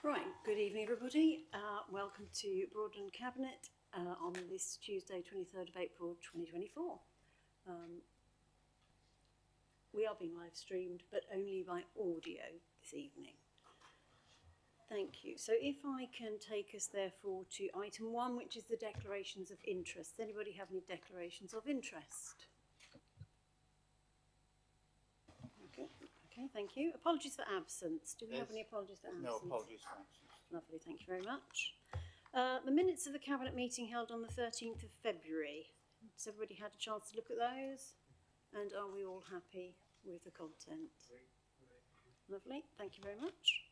Right, good evening everybody. Welcome to Broadland Cabinet on this Tuesday 23rd of April 2024. We are being live streamed but only by audio this evening. Thank you. So if I can take us therefore to item 1, which is the declarations of interest. Does anybody have any declarations of interest? Okay, thank you. Apologies for absence. Do we have any apologies for absence? No apologies for absence. Lovely, thank you very much. The minutes of the Cabinet meeting held on the 13th of February. Has everybody had a chance to look at those? And are we all happy with the content? Lovely, thank you very much.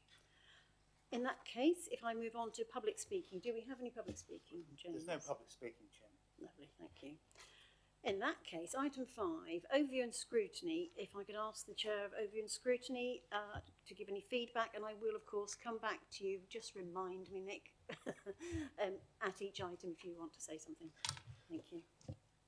In that case, if I move on to public speaking, do we have any public speaking, James? There's no public speaking, Chairman. Lovely, thank you. In that case, item 5, overview and scrutiny. If I could ask the Chair of Overview and Scrutiny to give any feedback, and I will, of course, come back to you. Just remind me, Nick, at each item if you want to say something. Thank you.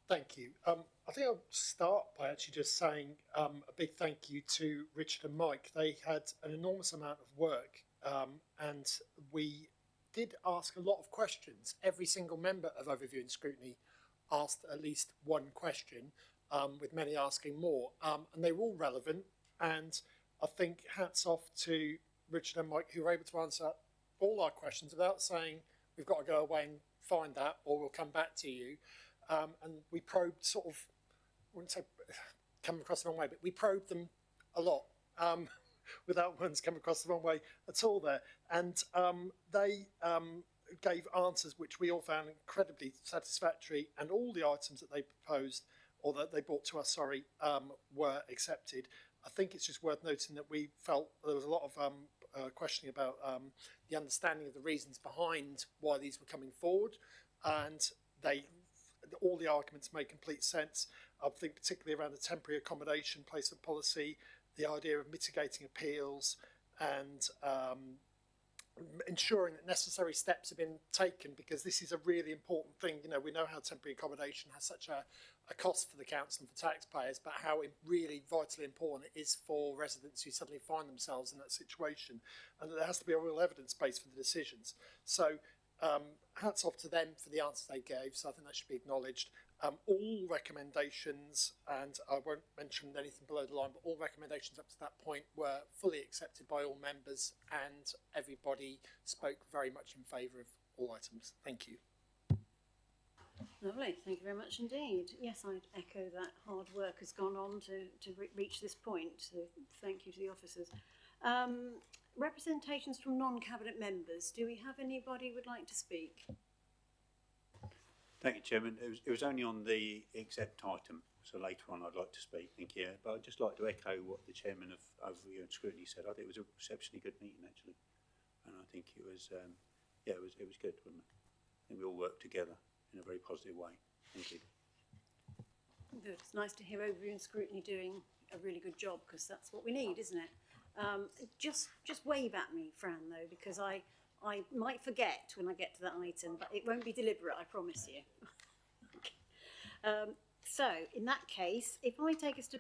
Thank you. I think I'll start by actually just saying a big thank you to Richard and Mike. They had an enormous amount of work and we did ask a lot of questions. Every single member of Overview and Scrutiny asked at least one question, with many asking more, and they were all relevant. And I think hats off to Richard and Mike, who were able to answer all our questions without saying we've got to go away and find that or we'll come back to you. And we probed sort of, I wouldn't say come across the wrong way, but we probed them a lot without ones come across the wrong way at all there. And they gave answers which we all found incredibly satisfactory, and all the items that they proposed, or that they brought to us, were accepted. I think it's just worth noting that we felt there was a lot of questioning about the understanding of the reasons behind why these were coming forward, and all the arguments made complete sense. I think particularly around the temporary accommodation placement policy, the idea of mitigating appeals, and ensuring that necessary steps have been taken, because this is a really important thing. You know, we know how temporary accommodation has such a cost for the council and for taxpayers, but how really vitally important it is for residents who suddenly find themselves in that situation, and that there has to be a real evidence base for the decisions. So hats off to them for the answers they gave, so I think that should be acknowledged. All recommendations, and I won't mention anything below the line, but all recommendations up to that point were fully accepted by all members, and everybody spoke very much in favour of all items. Thank you. Lovely, thank you very much indeed. Yes, I'd echo that hard work has gone on to reach this point, so thank you to the officers. Representations from non-cabinet members. Do we have anybody who would like to speak? Thank you, Chairman. It was only on the accept item, so later on I'd like to speak. Thank you. But I'd just like to echo what the Chairman of Overview and Scrutiny said. I think it was a exceptionally good meeting, actually, and I think it was, it was good, wasn't it? I think we all worked together in a very positive way. Thank you. Good. It's nice to hear Overview and Scrutiny doing a really good job, because that's what we need, isn't it? Just wave at me, Fran, though, because I might forget when I get to that item, but it won't be deliberate, I promise you. So, in that case, if I take us to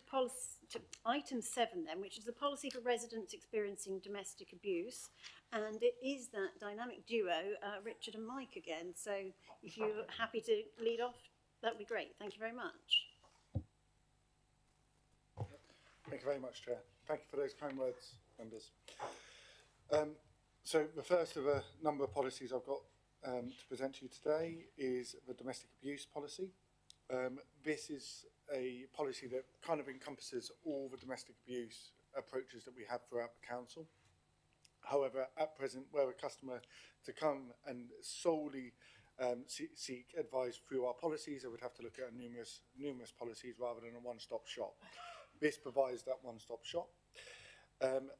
item 7 then, which is the policy for residents experiencing domestic abuse, and it is that dynamic duo, Richard and Mike again. So, if you're happy to lead off, that would be great. Thank you very much. Thank you very much, Chair. Thank you for those kind words, members. So the first of a number of policies I've got to present to you today is the domestic abuse policy. This is a policy that kind of encompasses all the domestic abuse approaches that we have throughout the council. However, at present, were a customer to come and solely seek advice through our policies, they would have to look at numerous policies rather than a one-stop shop. This provides that one-stop shop.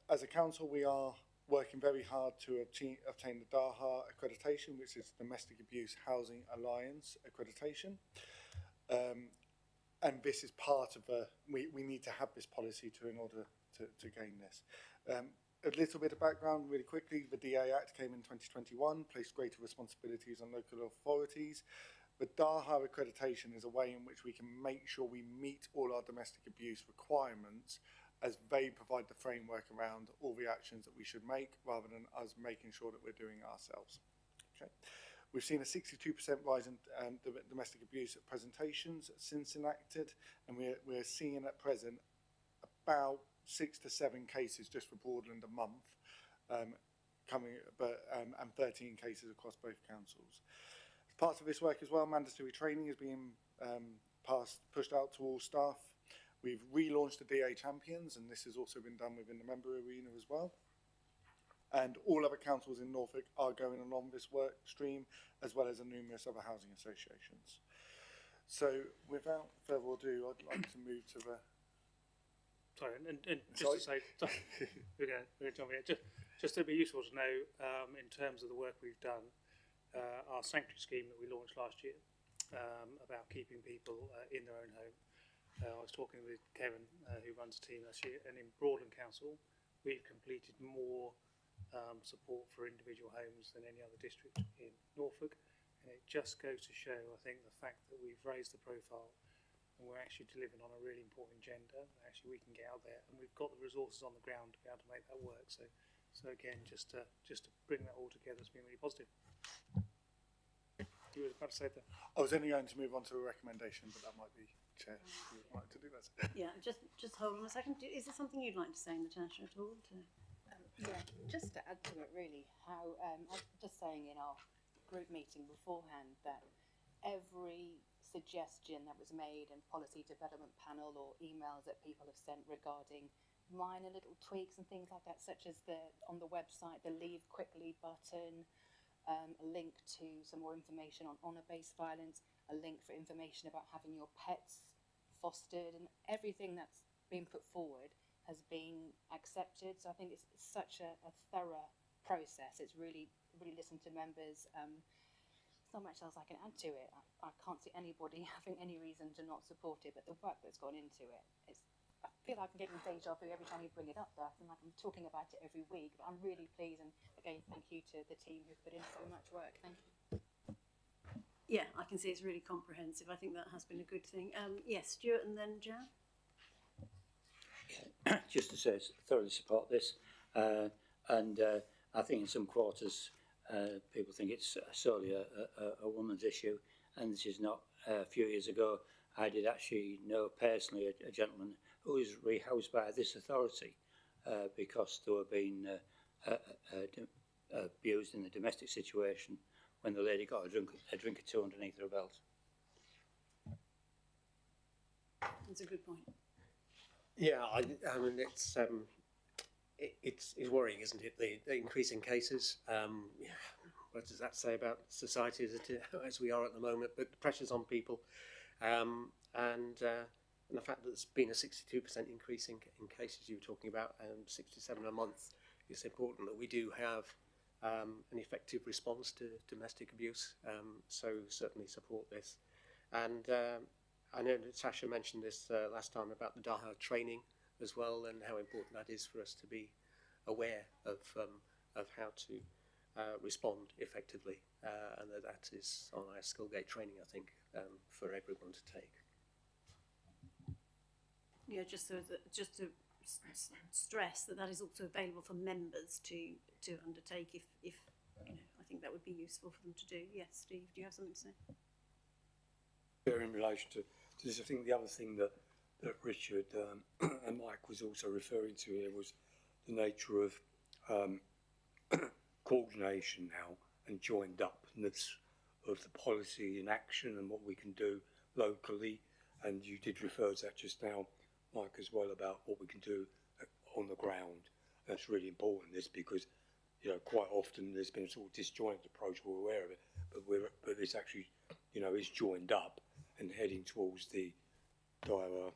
As a council, we are working very hard to obtain the DAHA accreditation, which is Domestic Abuse Housing Alliance accreditation. And this is part of we need to have this policy in order to gain this. A little bit of background really quickly. The DA Act came in 2021, placed greater responsibilities on local authorities. The DAHA accreditation is a way in which we can make sure we meet all our domestic abuse requirements as they provide the framework around all the actions that we should make rather than us making sure that we're doing it ourselves. Okay. We've seen a 62% rise in domestic abuse presentations since enacted, and we're seeing at present about 6 to 7 cases just for Broadland a month, and 13 cases across both councils. As part of this work as well, mandatory training is being pushed out to all staff. We've relaunched the DA Champions, and this has also been done within the member arena as well. And all other councils in Norfolk are going along this work stream, as well as numerous other housing associations. So without further ado, I'd like to move to the... Sorry, and just to say, we're going to jump in. Just to be useful to know, in terms of the work we've done, our sanctuary scheme that we launched last year, about keeping people in their own home. I was talking with Kevin, who runs a team last year, and in Broadland Council, we've completed more support for individual homes than any other district in Norfolk, and it just goes to show, I think, the fact that we've raised the profile and we're actually delivering on a really important agenda. Actually, we can get out there, and we've got the resources on the ground to be able to make that work. So again, just to bring that all together has been really positive. You were about to say that. I was only going to move on to a recommendation, but that might be Chair. You would like to do that. Yeah, just hold on a second. Is there something you'd like to say, Natasha, at all? Yeah, just to add to it, really, how I was just saying in our group meeting beforehand that every suggestion that was made in policy development panel or emails that people have sent regarding minor little tweaks and things like that, such as on the website, the leave quickly button, a link to some more information on honour-based violence, a link for information about having your pets fostered, and everything that's been put forward has been accepted. So I think it's such a thorough process. It's really listened to members. There's not much else I can add to it. I can't see anybody having any reason to not support it, but the work that's gone into it, I feel like I'm getting deja vu every time you bring it up, Beth, and like I'm talking about it every week, but I'm really pleased, and again, thank you to the team who've put in so much work. Thank you. Yeah, I can see it's really comprehensive. I think that has been a good thing. Yes, Stuart and then Jan. Just to say, thoroughly support this, and I think in some quarters people think it's solely a woman's issue, and this is not. A few years ago, I did actually know personally a gentleman who was rehoused by this authority because they were being abused in a domestic situation when the lady got a drink or two underneath her belt. That's a good point. Yeah, I mean it's worrying, isn't it? The increase in cases. What does that say about society as we are at the moment? But the pressures on people, and the fact that there's been a 62% increase in cases you were talking about, 67 a month. It's important that we do have an effective response to domestic abuse. So certainly support this, and. I know Natasha mentioned this last time about the DAHA training as well, and how important that is for us to be aware of how to respond effectively, and that is on our Skillgate training, I think, for everyone to take. Yeah, just to stress that is also available for members to undertake if you know, I think that would be useful for them to do. Yes, Steve, do you have something to say? In relation to this, I think the other thing that Richard and Mike was also referring to here was the nature of coordination now and joined upness of the policy in action and what we can do locally. And you did refer to that just now, Mike, as well, about what we can do on the ground. That's really important, this, because quite often there's been a sort of disjointed approach. We're aware of it, but this actually is joined up and heading towards the DIRA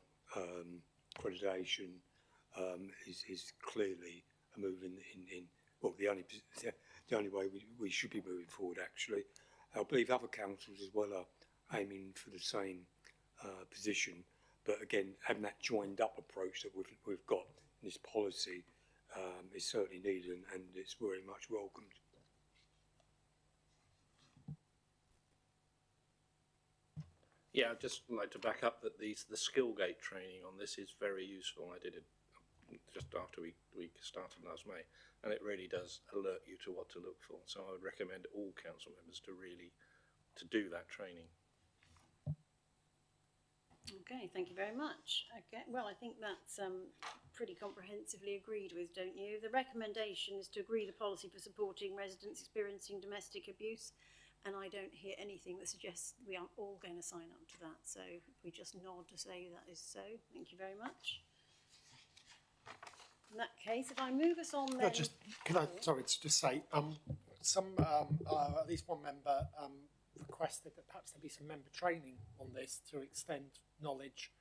accreditation is clearly a move in well, the only way we should be moving forward, actually. I believe other councils as well are aiming for the same position, but again, having that joined up approach that we've got in this policy is certainly needed, and it's very much welcomed. Yeah, I'd just like to back up that the Skillgate training on this is very useful. I did it just after we started last May, and it really does alert you to what to look for. So I would recommend all council members to do that training. Okay, thank you very much. Okay, well, I think that's pretty comprehensively agreed with, don't you? The recommendation is to agree the policy for supporting residents experiencing domestic abuse, and I don't hear anything that suggests we are all going to sign up to that. So if we just nod to say that is so, thank you very much. In that case, if I move us on then... Sorry to just say, at least one member requested that perhaps there be some member training on this to extend knowledge,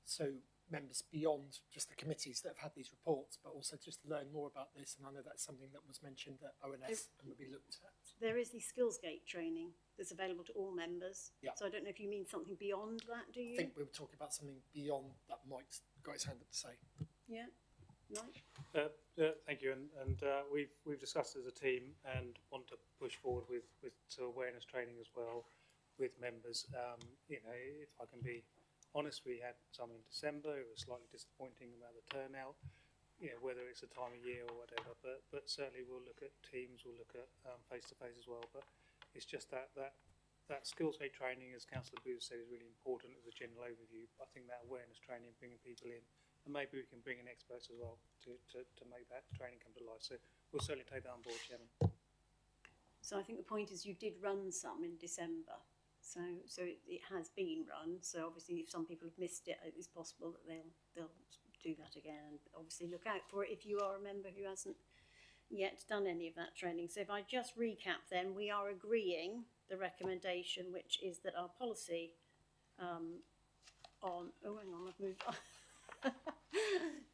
so members beyond just the committees that have had these reports, but also just to learn more about this. And I know that's something that was mentioned at ONS and will be looked at. There is the Skillsgate training that's available to all members. Yeah. So I don't know if you mean something beyond that, do you? I think we were talking about something beyond that. Mike's got his hand up to say. Yeah, Mike? Thank you, and we've discussed as a team and want to push forward with some awareness training as well with members. You know, if I can be honest, we had some in December. It was slightly disappointing about the turnout. You know, whether it's a time of year or whatever, but certainly we'll look at teams, we'll look at face to face as well. But it's just that skills-based training, as Councillor Booth said, is really important as a general overview. I think that awareness training, bringing people in, and maybe we can bring in experts as well to make that training come to life. So we'll certainly take that on board, Chairman. So I think the point is you did run some in December. So it has been run. So obviously if some people have missed it, it's possible that they'll do that again. And obviously look out for it if you are a member who hasn't yet done any of that training. So if I just recap then, we are agreeing the recommendation, which is that our policy I've moved on.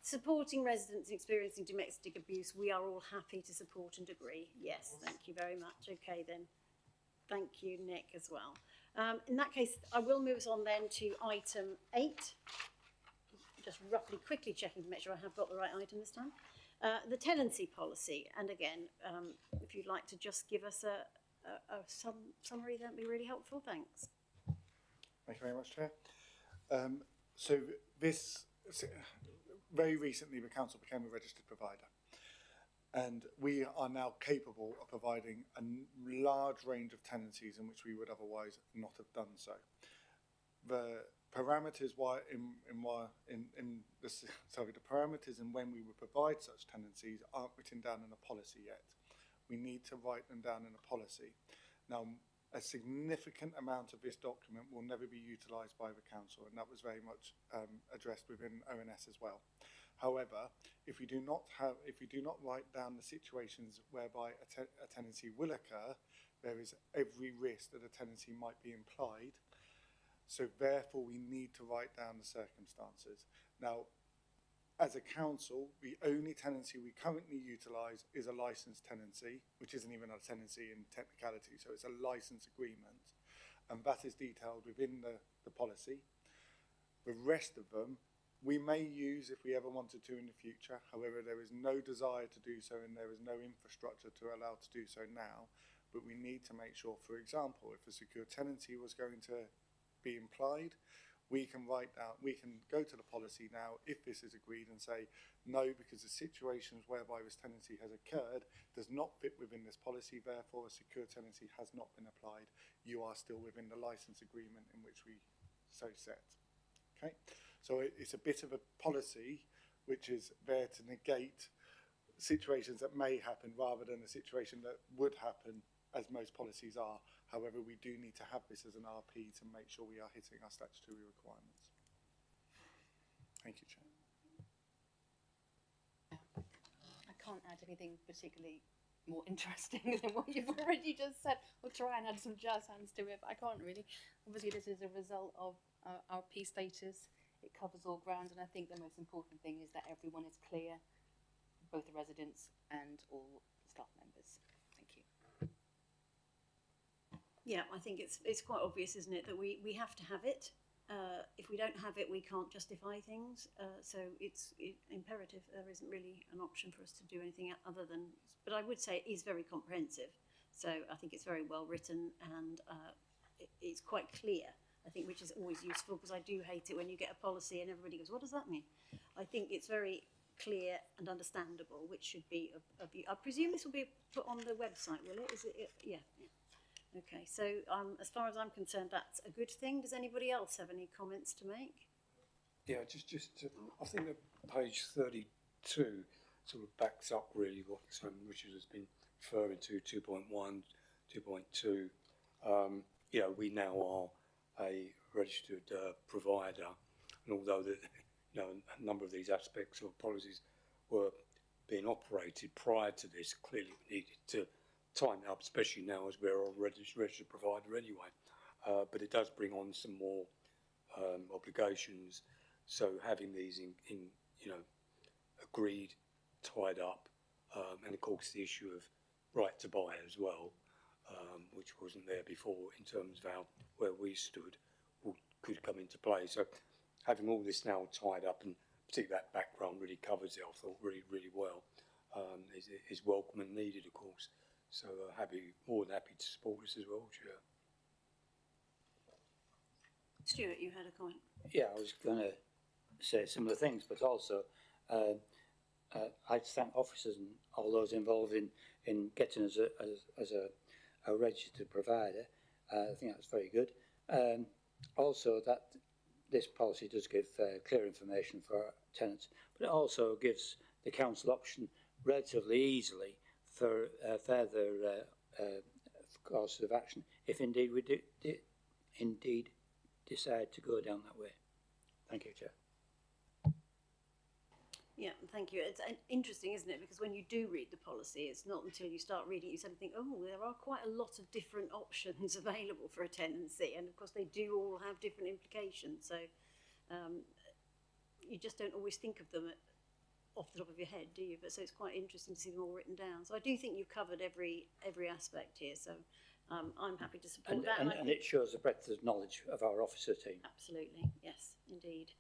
Supporting residents experiencing domestic abuse, we are all happy to support and agree. Yes, thank you very much. Okay then, thank you Nick as well. In that case, I will move us on then to item 8. Just roughly quickly checking to make sure I have got the right item this time. The tenancy policy, and again, if you'd like to just give us some summary, that'd be really helpful. Thanks. Thank you very much, Chair. So very recently the council became a registered provider, and we are now capable of providing a large range of tenancies in which we would otherwise not have done so. The parameters the parameters in when we would provide such tenancies aren't written down in a policy yet. We need to write them down in a policy. Now, a significant amount of this document will never be utilised by the council, and that was very much addressed within ONS as well. However, if we do not write down the situations whereby a tenancy will occur, there is every risk that a tenancy might be implied. So therefore, we need to write down the circumstances. Now, as a council, the only tenancy we currently utilise is a licensed tenancy, which isn't even a tenancy in technicality, so it's a license agreement, and that is detailed within the policy. The rest of them we may use if we ever wanted to in the future. However, there is no desire to do so, and there is no infrastructure to allow to do so now. But we need to make sure, for example, if a secure tenancy was going to be implied, we can go to the policy now if this is agreed and say, no, because the situations whereby this tenancy has occurred does not fit within this policy, therefore a secure tenancy has not been applied. You are still within the license agreement in which we so set. Okay, so it's a bit of a policy which is there to negate situations that may happen rather than a situation that would happen, as most policies are. However, we do need to have this as an RP to make sure we are hitting our statutory requirements. Thank you, Chair. I can't add anything particularly more interesting than what you've already just said. We'll try and add some jazz hands to it, but I can't really. Obviously, this is a result of our P status. It covers all grounds, and I think the most important thing is that everyone is clear, both the residents and all staff members. Thank you. Yeah, I think it's quite obvious, isn't it, that we have to have it. If we don't have it, we can't justify things. So it's imperative. There isn't really an option for us to do anything other than. But I would say it is very comprehensive. So I think it's very well written, and it's quite clear. I think, which is always useful, because I do hate it when you get a policy and everybody goes, "What does that mean?" I think it's very clear and understandable, which should be of you. I presume this will be put on the website, will it? Is it? Yeah. Okay, so as far as I'm concerned, that's a good thing. Does anybody else have any comments to make? Yeah, I think that page 32 sort of backs up really what Richard has been referring to, 2.1, 2.2. You know, we now are a registered provider, and although a number of these aspects or policies were being operated prior to this, clearly we needed to tighten up, especially now as we're a registered provider anyway. But it does bring on some more obligations. So having these in agreed, tied up, and of course the issue of right to buy as well, which wasn't there before in terms of where we stood, could come into play. So having all this now tied up, and particularly that background really covers it, I thought really well, is welcome and needed, of course. So more than happy to support this as well, Chair. Stuart, you had a comment. Yeah, I was going to say similar things, but also I'd thank officers and all those involved in getting us as a registered provider. I think that's very good. Also, that this policy does give clear information for our tenants, but it also gives the council option relatively easily for further courses of action, if indeed we decide to go down that way. Thank you, Chair. Yeah, thank you. It's interesting, isn't it? Because when you do read the policy, it's not until you start reading it you suddenly think, oh, there are quite a lot of different options available for a tenancy, and of course they do all have different implications. So you just don't always think of them off the top of your head, do you? But so it's quite interesting to see them all written down. So I do think you've covered every aspect here. So I'm happy to support that. And it shows the breadth of knowledge of our officer team. Absolutely, yes, indeed.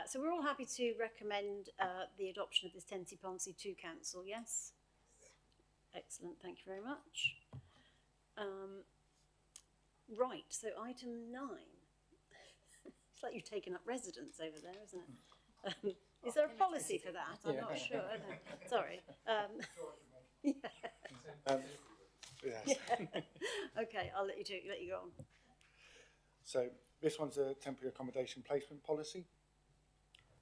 So we're all happy to recommend the adoption of this tenancy policy to council, yes? Excellent, thank you very much. Right, so item 9. It's like you've taken up residence over there, isn't it? Is there a policy for that? I'm not sure. Sorry. Yeah. Yes. Yeah. Okay, I'll let you go on. So this one's a temporary accommodation placement policy.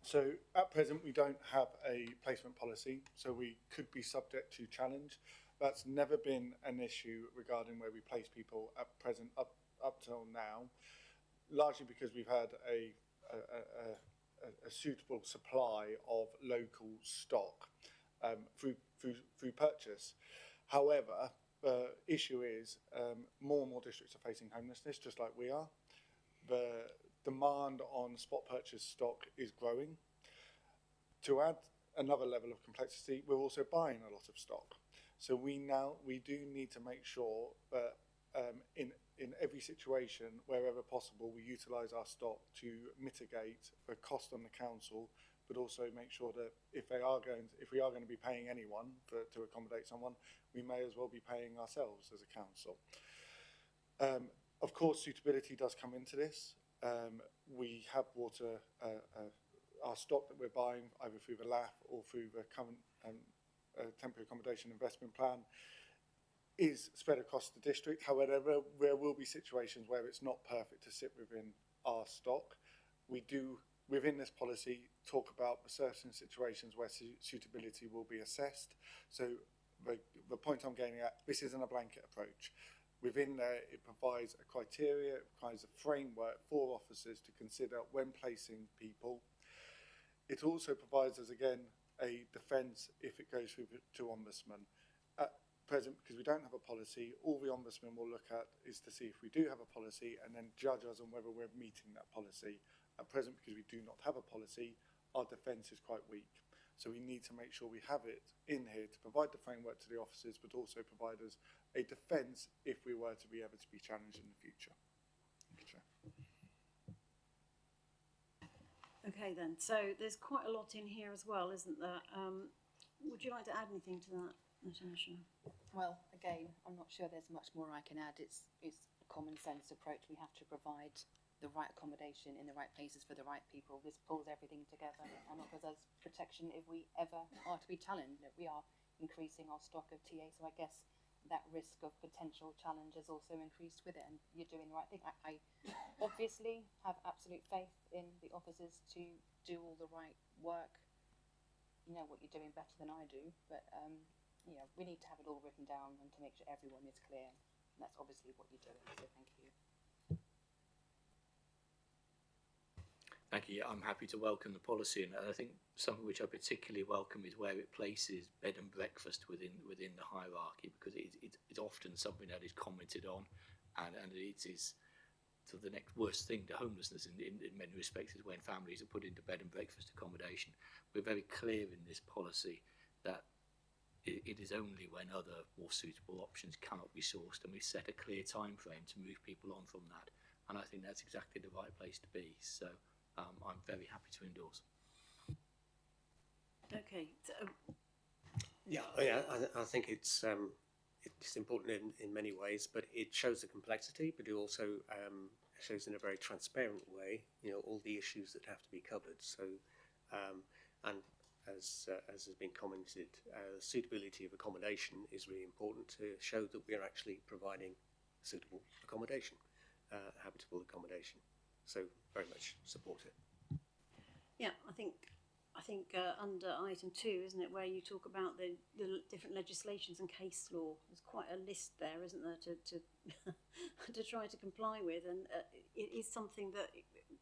So at present we don't have a placement policy, so we could be subject to challenge. That's never been an issue regarding where we place people at present up till now, largely because we've had a suitable supply of local stock through purchase. However, the issue is more and more districts are facing homelessness, just like we are. The demand on spot purchase stock is growing. To add another level of complexity, we're also buying a lot of stock. So we do need to make sure that in every situation, wherever possible, we utilise our stock to mitigate the cost on the council, but also make sure that if we are going to be paying anyone to accommodate someone, we may as well be paying ourselves as a council. Of course, suitability does come into this. We have bought our stock that we're buying either through the LAF or through the current temporary accommodation investment plan is spread across the district. However, there will be situations where it's not perfect to sit within our stock. We do, within this policy, talk about certain situations where suitability will be assessed. So the point I'm getting at, this isn't a blanket approach. Within there, it provides a criteria, it provides a framework for officers to consider when placing people. It also provides us, again, a defence if it goes through to Ombudsman. At present, because we don't have a policy, all the Ombudsman will look at is to see if we do have a policy and then judge us on whether we're meeting that policy. At present, because we do not have a policy, our defence is quite weak. So we need to make sure we have it in here to provide the framework to the officers, but also provide us a defence if we were to be able to be challenged in the future. Okay then, so there's quite a lot in here as well, isn't there? Would you like to add anything to that, Natasha? Well, again, I'm not sure there's much more I can add. It's a common sense approach. We have to provide the right accommodation in the right places for the right people. This pulls everything together and offers us protection if we ever are to be challenged. That we are increasing our stock of TA, so I guess that risk of potential challenge has also increased with it, and you're doing the right thing. I obviously have absolute faith in the officers to do all the right work. You know what you're doing better than I do, but you know, we need to have it all written down and to make sure everyone is clear. And that's obviously what you're doing, so thank you. Thank you. I'm happy to welcome the policy, and I think something which I particularly welcome is where it places bed and breakfast within the hierarchy, because it's often something that is commented on, and it is sort of the next worst thing to homelessness in many respects is when families are put into bed and breakfast accommodation. We're very clear in this policy that it is only when other more suitable options cannot be sourced, and we set a clear time frame to move people on from that, and I think that's exactly the right place to be. So I'm very happy to endorse. Okay. So, I think it's important in many ways, but it shows the complexity, but it also shows in a very transparent way, you know, all the issues that have to be covered. So, and as has been commented, suitability of accommodation is really important to show that we are actually providing suitable accommodation, habitable accommodation. So very much support it. yeah, I think under item 2, isn't it, where you talk about the different legislations and case law, there's quite a list there, isn't there, to to try to comply with, and it is something that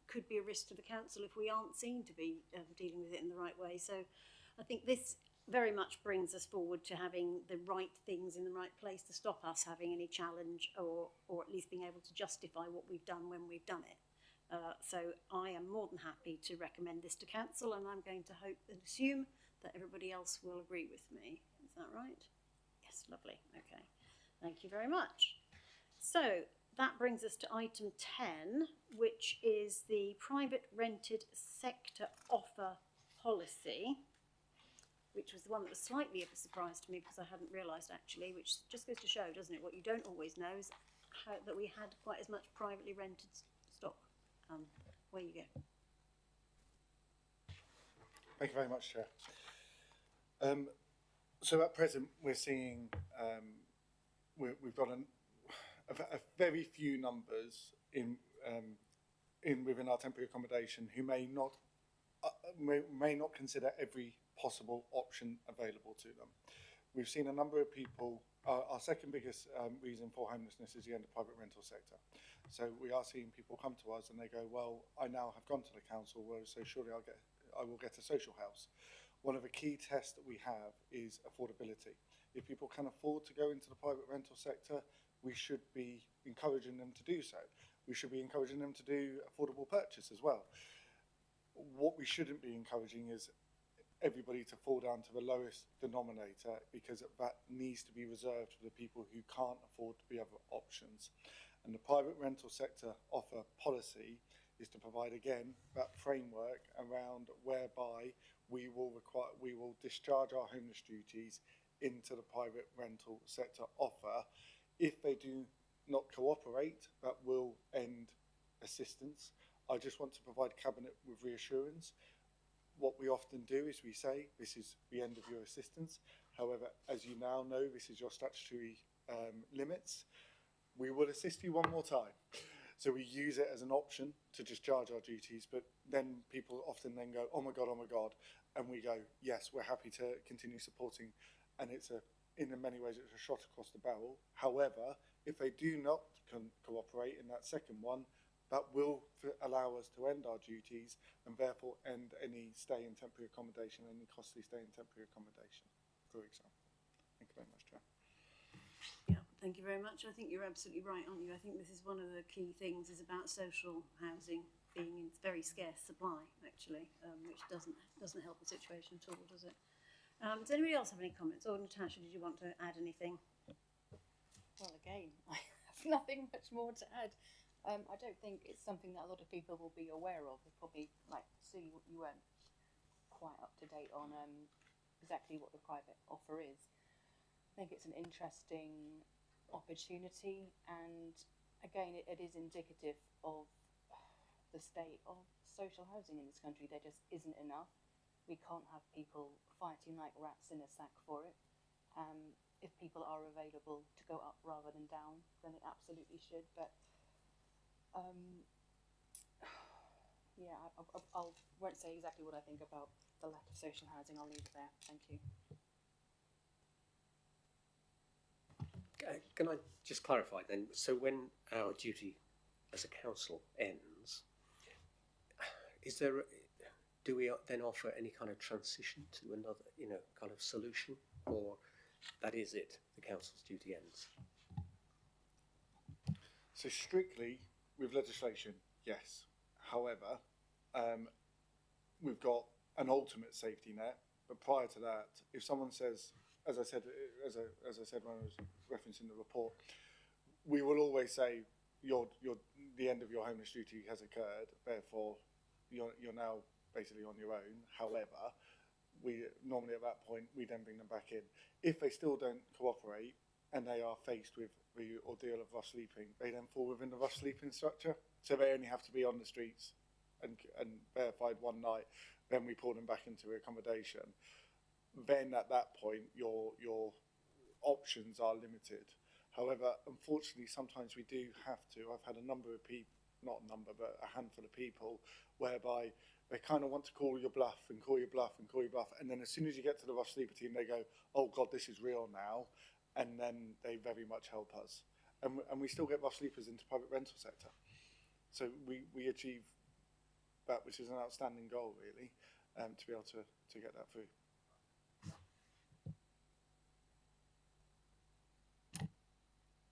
could be a risk to the council if we aren't seen to be dealing with it in the right way. So I think this very much brings us forward to having the right things in the right place to stop us having any challenge, or at least being able to justify what we've done when we've done it. So I am more than happy to recommend this to council, and I'm going to hope and assume that everybody else will agree with me. Is that right? Yes, lovely. Okay, thank you very much. So that brings us to item 10, which is the private rented sector offer policy, which was the one that was slightly of a surprise to me because I hadn't realised actually, which just goes to show, doesn't it, what you don't always know is that we had quite as much privately rented stock. Where you go. Thank you very much, Chair. So at present, we're seeing we've got a very few numbers in within our temporary accommodation who may not consider every possible option available to them. We've seen a number of people. Our second biggest reason for homelessness is the end of private rental sector. So we are seeing people come to us and they go, well, I now have gone to the council, well, so surely I will get a social house. One of the key tests that we have is affordability. If people can afford to go into the private rental sector, we should be encouraging them to do so. We should be encouraging them to do affordable purchase as well. What we shouldn't be encouraging is everybody to fall down to the lowest denominator, because that needs to be reserved for the people who can't afford the other options. And the private rental sector offer policy is to provide, again, that framework around whereby we will discharge our homeless duties into the private rental sector offer. If they do not cooperate, that will end assistance. I just want to provide Cabinet with reassurance. What we often do is we say, this is the end of your assistance. However, as you now know, this is your statutory limits. We will assist you one more time. So we use it as an option to discharge our duties, but then people often then go, oh my God, and we go, yes, we're happy to continue supporting, and in many ways it's a shot across the barrel. However, if they do not cooperate in that second one, that will allow us to end our duties and therefore end any stay in temporary accommodation, any costly stay in temporary accommodation, for example. Thank you very much, Chair. Yeah, thank you very much. I think you're absolutely right, aren't you? I think this is one of the key things is about social housing being in very scarce supply, actually, which doesn't help the situation at all, does it? Does anybody else have any comments? Or Natasha, did you want to add anything? Well, again, I have nothing much more to add. I don't think it's something that a lot of people will be aware of. They probably, like Sue, you weren't quite up to date on exactly what the private offer is. I think it's an interesting opportunity, and again, it is indicative of the state of social housing in this country. There just isn't enough. We can't have people fighting like rats in a sack for it. If people are available to go up rather than down, then it absolutely should. But yeah, I won't say exactly what I think about the lack of social housing. I'll leave it there. Thank you. Can I just clarify then? So when our duty as a council ends, do we then offer any kind of transition to another, kind of solution, or that is it? The council's duty ends. So strictly with legislation, yes. However, we've got an ultimate safety net. But prior to that, if someone says, as I said when I was referencing the report, we will always say the end of your homeless duty has occurred. Therefore, you're now basically on your own. However, we normally at that point we then bring them back in. If they still don't cooperate and they are faced with the ordeal of rough sleeping, they then fall within the rough sleeping structure. So they only have to be on the streets and verified one night. Then we pull them back into accommodation. Then at that point, your options are limited. However, unfortunately, sometimes we do have to. I've had a number of people, not a number, but a handful of people, whereby they kind of want to call your bluff and call your bluff and call your bluff. And then as soon as you get to the rough sleeper team, they go, oh God, this is real now. And then they very much help us. And we still get rough sleepers into private rental sector. So we achieve that, which is an outstanding goal, really, to be able to get that through.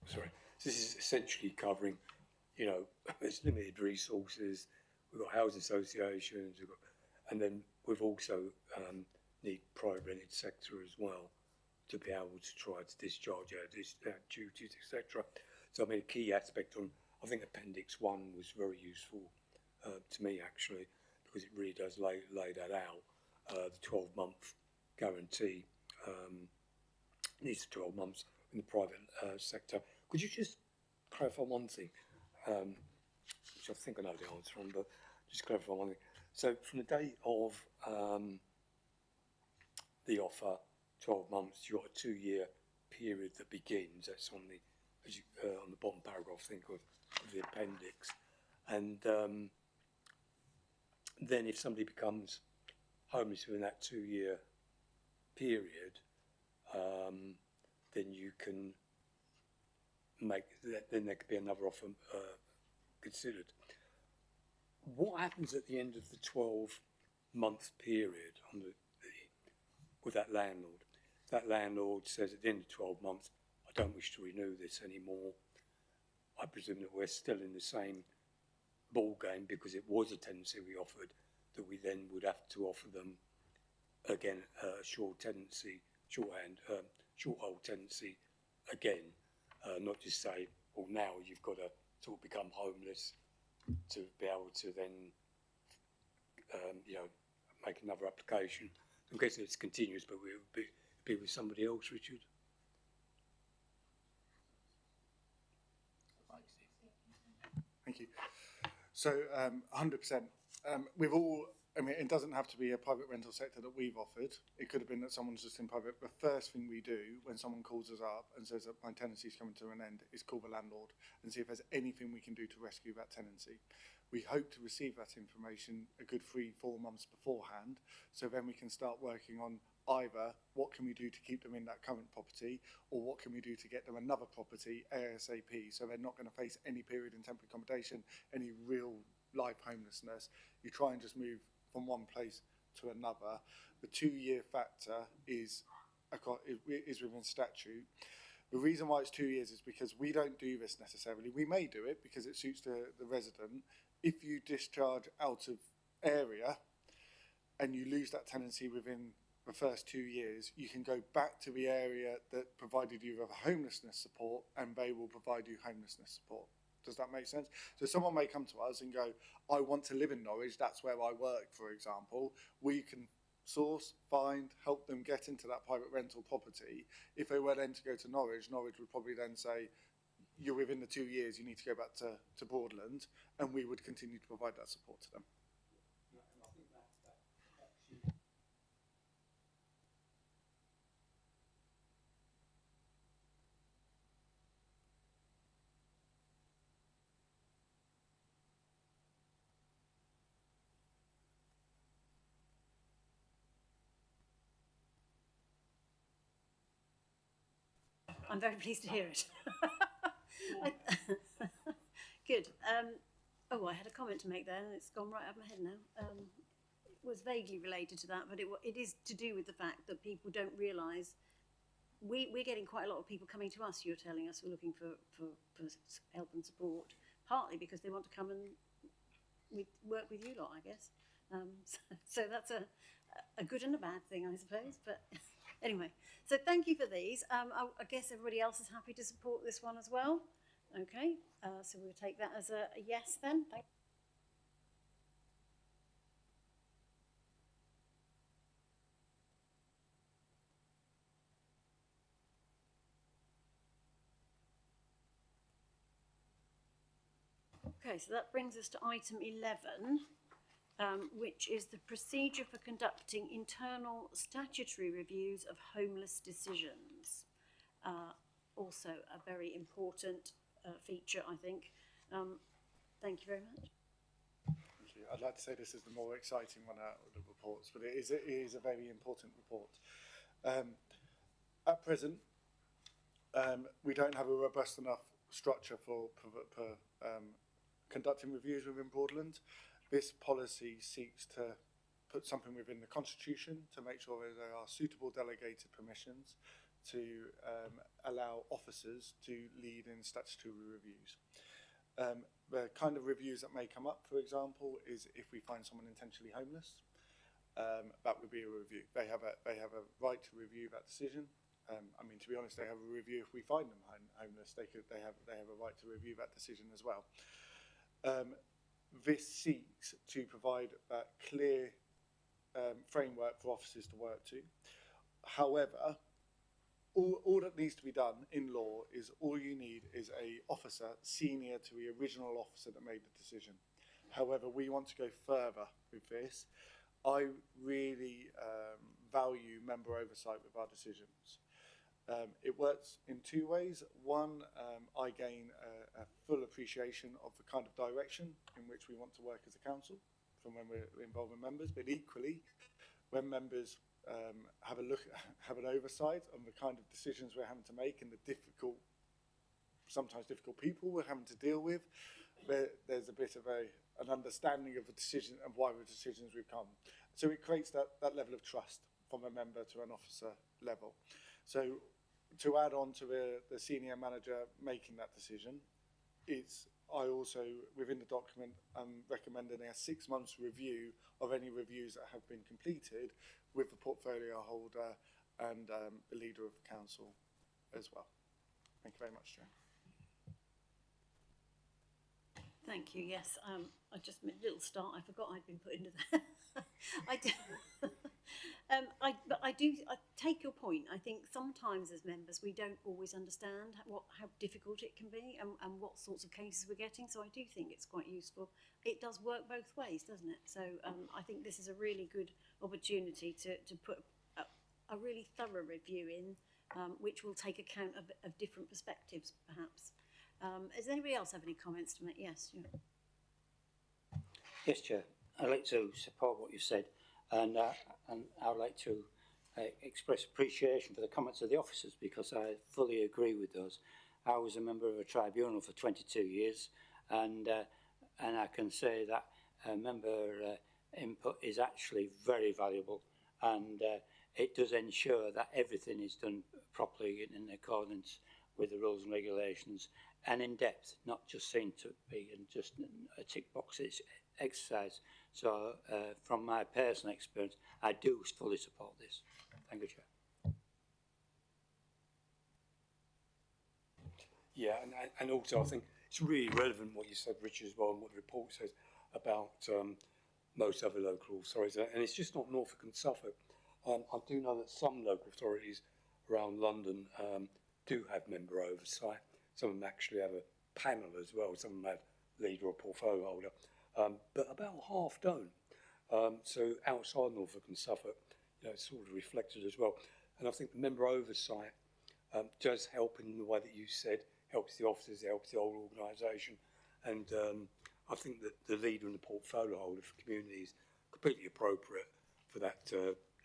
Sorry, this is essentially covering, there's limited resources, we've got housing associations, and then we've also need private rented sector as well to be able to try to discharge our duties, etc. So I mean, a key aspect I think Appendix 1 was very useful to me actually, because it really does lay that out, the 12-month guarantee, needs 12 months in the private sector. Could you just clarify one thing, which I think I know the answer on, but just clarify one thing. So from the date of the offer, 12 months, you've got a 2-year period that begins. That's on the bottom paragraph, I think, of the appendix. And then if somebody becomes homeless within that 2-year period, then you can then there could be another offer considered. What happens at the end of the 12-month period with that landlord? If that landlord says at the end of 12 months, I don't wish to renew this anymore, I presume that we're still in the same ball game because it was a tenancy we offered, that we then would have to offer them again a short hold tenancy again, not just say, well, now you've got to sort of become homeless to be able to then, make another application. In case it's continuous, but we would be with somebody else, Richard. Thank you. So 100%. We've all, it doesn't have to be a private rental sector that we've offered. It could have been that someone's just in private. The first thing we do when someone calls us up and says that my tenancy is coming to an end is call the landlord and see if there's anything we can do to rescue that tenancy. We hope to receive that information a good 3-4 months beforehand, so then we can start working on either what can we do to keep them in that current property, or what can we do to get them another property ASAP, so they're not going to face any period in temporary accommodation, any real life homelessness. You try and just move from one place to another. The 2-year factor is within statute. The reason why it's 2 years is because we don't do this necessarily. We may do it because it suits the resident. If you discharge out of area and you lose that tenancy within the first 2 years, you can go back to the area that provided you with homelessness support and they will provide you homelessness support. Does that make sense? So someone may come to us and go, I want to live in Norwich, that's where I work, for example. We can source, find, help them get into that private rental property. If they were then to go to Norwich, Norwich would probably then say, you're within the 2 years, you need to go back to Broadland, and we would continue to provide that support to them. I'm very pleased to hear it. Good. Oh, I had a comment to make there, and it's gone right out of my head now. It was vaguely related to that, but it is to do with the fact that people don't realise we're getting quite a lot of people coming to us, you're telling us, who are looking for help and support, partly because they want to come and work with you lot, I guess. So that's a good and a bad thing, I suppose, but anyway. So thank you for these. I guess everybody else is happy to support this one as well. Okay, so we'll take that as a yes then. Thank Okay, so that brings us to item 11, which is the procedure for conducting internal statutory reviews of homeless decisions. Also a very important feature, I think. Thank you very much. Thank you. I'd like to say this is the more exciting one out of the reports, but it is a very important report. At present, we don't have a robust enough structure for conducting reviews within Broadland. This policy seeks to put something within the Constitution to make sure that there are suitable delegated permissions to allow officers to lead in statutory reviews. The kind of reviews that may come up, for example, is if we find someone intentionally homeless, that would be a review. They have a right to review that decision. I mean, to be honest, they have a review if we find them homeless. They have a right to review that decision as well. This seeks to provide that clear framework for officers to work to. However, all that needs to be done in law is all you need is a officer senior to the original officer that made the decision. However, we want to go further with this. I really value member oversight with our decisions. It works in two ways. One, I gain a full appreciation of the kind of direction in which we want to work as a council from when we're involving members, but equally, when members have an oversight on the kind of decisions we're having to make and the sometimes difficult people we're having to deal with, there's a bit of an understanding of the decision and why the decisions we've come. So it creates that level of trust from a member to an officer level. So to add on to the senior manager making that decision, I also, within the document, I'm recommending a 6 months review of any reviews that have been completed with the portfolio holder and the leader of the council as well. Thank you very much, Chair. Thank you. Yes, I just made a little start. I forgot I'd been put into that. I take your point. I think sometimes as members we don't always understand how difficult it can be and what sorts of cases we're getting. So I do think it's quite useful. It does work both ways, doesn't it? So I think this is a really good opportunity to put a really thorough review in, which will take account of different perspectives, perhaps. Does anybody else have any comments to make? Yes. Yeah. Yes, Chair. I'd like to support what you said, and I'd like to express appreciation for the comments of the officers, because I fully agree with those. I was a member of a tribunal for 22 years, and I can say that member input is actually very valuable, and it does ensure that everything is done properly in accordance with the rules and regulations, and in depth, not just seen to be in just a tick box exercise. So from my personal experience, I do fully support this. Thank you, Chair. Yeah, and also I think it's really relevant what you said, Richard, as well, and what the report says about most other local authorities, and it's just not Norfolk and Suffolk. I do know that some local authorities around London do have member oversight, Some of them actually have a panel as well. Some of them have leader or portfolio holder, but about half don't. So outside Norfolk and Suffolk, it's sort of reflected as well. And I think the member oversight does help in the way that you said, helps the officers, helps the whole organisation. And I think that the leader and the portfolio holder for community is completely appropriate for that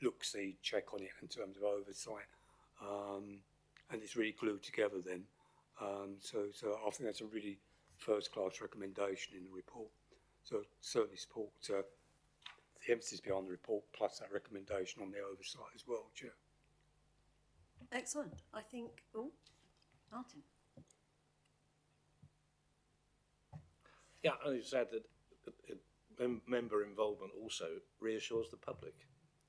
look-see, check on it in terms of oversight. And it's really glued together then. So I think that's a really first-class recommendation in the report. So certainly support the emphasis behind the report plus that recommendation on the oversight as well, Chair. Excellent. I think, Martin. Yeah, I just add that member involvement also reassures the public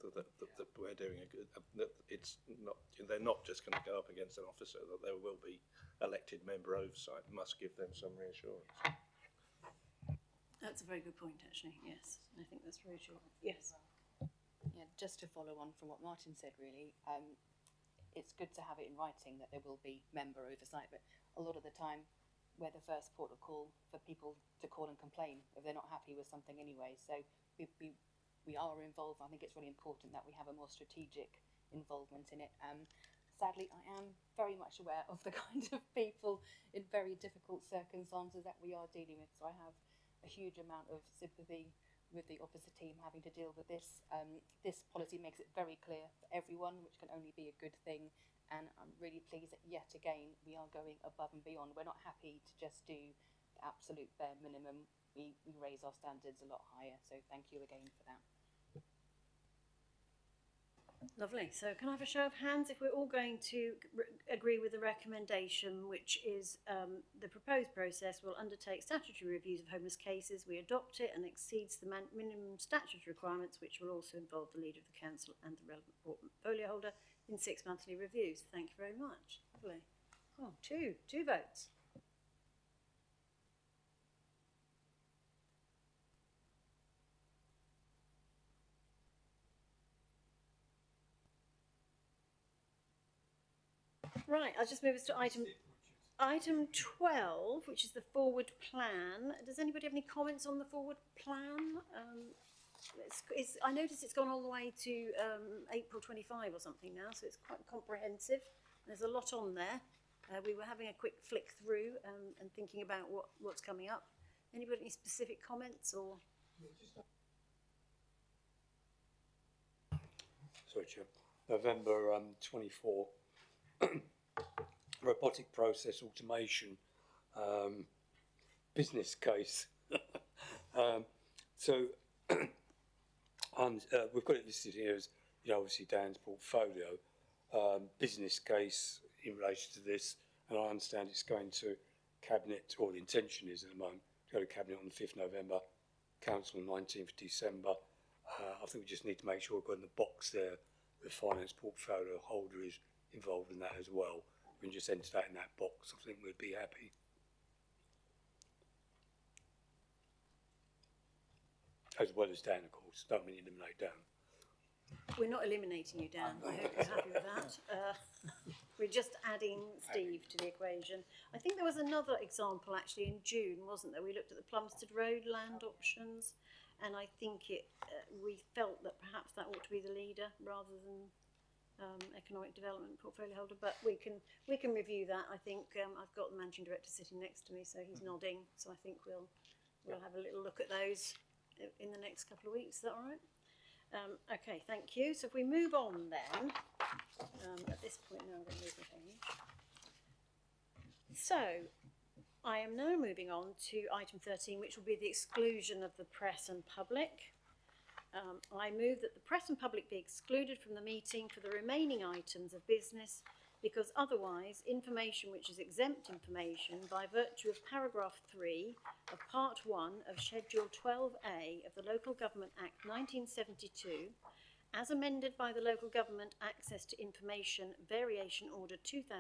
that we're doing a good. That it's not, they're not just going to go up against an officer. That there will be elected member oversight. Must give them some reassurance. That's a very good point, actually. Yes, I think that's very true. Yes. Yeah, just to follow on from what Martin said, really, it's good to have it in writing that there will be member oversight, but a lot of the time we're the first port of call for people to call and complain if they're not happy with something anyway. So we are involved. I think it's really important that we have a more strategic involvement in it. Sadly, I am very much aware of the kind of people in very difficult circumstances that we are dealing with. So I have a huge amount of sympathy with the officer team having to deal with this. This policy makes it very clear for everyone, which can only be a good thing. And I'm really pleased that yet again we are going above and beyond. We're not happy to just do the absolute bare minimum. We raise our standards a lot higher. So thank you again for that. Lovely. So can I have a show of hands if we're all going to agree with the recommendation, which is the proposed process will undertake statutory reviews of homeless cases. We adopt it and exceeds the minimum statutory requirements, which will also involve the leader of the council and the relevant portfolio holder in 6 monthly reviews. Thank you very much. Lovely. Oh, two votes. Right, I'll just move us to item 12, which is the forward plan. Does anybody have any comments on the forward plan? I notice it's gone all the way to April 25 or something now, so it's quite comprehensive. There's a lot on there. We were having a quick flick through and thinking about what's coming up. Anybody any specific comments or? Sorry, Chair. November 24. Robotic process automation business case. So we've got it listed here as obviously Dan's portfolio business case in relation to this, and I understand it's going to Cabinet, or the intention is at the moment to go to Cabinet on the 5th November, Council on 19th December. I think we just need to make sure we've got in the box there the finance portfolio holder is involved in that as well. We can just enter that in that box. I think we'd be happy. As well as Dan, of course. Don't mean eliminate Dan. We're not eliminating you, Dan. I hope you're happy with that. We're just adding Steve to the equation. I think there was another example actually in June, wasn't there? We looked at the Plumstead Road land options, and I think we felt that perhaps that ought to be the leader rather than economic development portfolio holder, but we can review that. I think I've got the managing director sitting next to me, so he's nodding. So I think we'll have a little look at those in the next couple of weeks. Is that all right? Okay, thank you. So if we move on then, at this point now I'm going to move the page. So I am now moving on to item 13, which will be the exclusion of the press and public. I move that the press and public be excluded from the meeting for the remaining items of business, because otherwise information which is exempt information by virtue of paragraph 3 of part 1 of schedule 12A of the Local Government Act 1972, as amended by the Local Government Access to Information Variation Order 2000